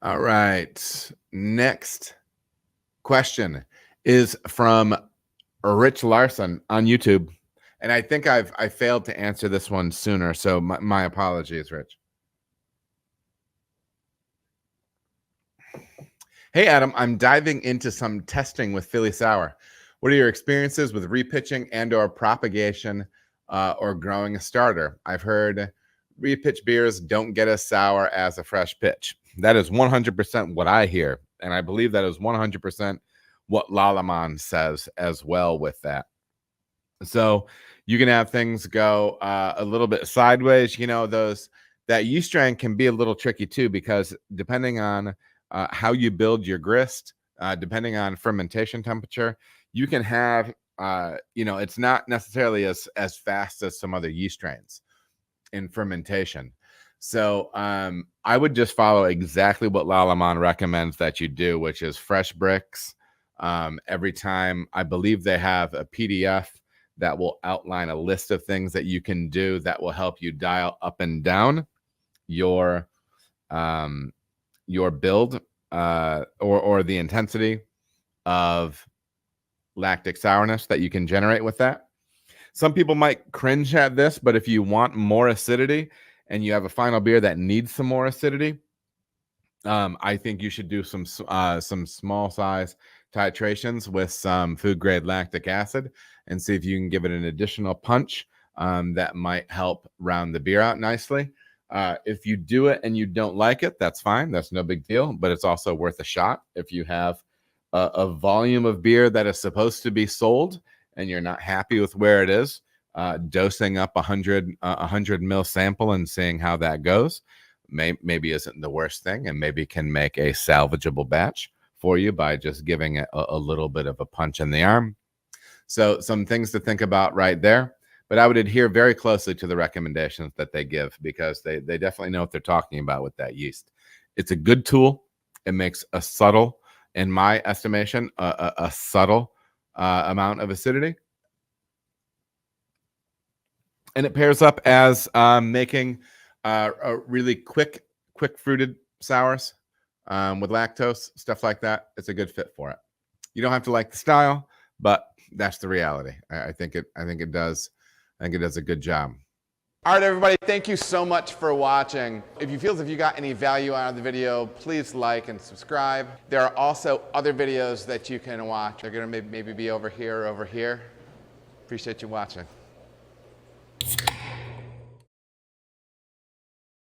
All right. Next question is from Rich Larson on YouTube. And I think I failed to answer this one sooner. So my apologies, Rich. Hey, Adam, I'm diving into some testing with Philly Sour. What are your experiences with repitching and or propagation or growing a starter? I've heard repitch beers don't get as sour as a fresh pitch. That is 100% what I hear. And I believe that is 100% what Lalaman says as well with that. So you can have things go a little bit sideways. You know, that yeast strain can be a little tricky too, because depending on how you build your grist, depending on fermentation temperature, you can have, it's not necessarily as fast as some other yeast strains in fermentation. So I would just follow exactly what Lalaman recommends that you do, which is fresh bricks. Every time, I believe they have a PDF that will outline a list of things that you can do that will help you dial up and down your build or the intensity of lactic sourness that you can generate with that. Some people might cringe at this, but if you want more acidity and you have a final beer that needs some more acidity, I think you should do some small size titrations with some food grade lactic acid and see if you can give it an additional punch that might help round the beer out nicely. If you do it and you don't like it, that's fine. That's no big deal, but it's also worth a shot. If you have a volume of beer that is supposed to be sold and you're not happy with where it is, dosing up 100 mil sample and seeing how that goes maybe isn't the worst thing, and maybe can make a salvageable batch for you by just giving it a little bit of a punch in the arm. So some things to think about right there. But I would adhere very closely to the recommendations that they give, because they definitely know what they're talking about with that yeast. It's a good tool. It makes a subtle, in my estimation, a subtle amount of acidity. And it pairs up as making a really quick fruited sours with lactose, stuff like that. It's a good fit for it. You don't have to like the style, but that's the reality. I think it does a good job. All right, everybody, thank you so much for watching. If you feel as if you got any value out of the video, please like and subscribe. There are also other videos that you can watch. They're gonna maybe be over here or over here. Appreciate you watching.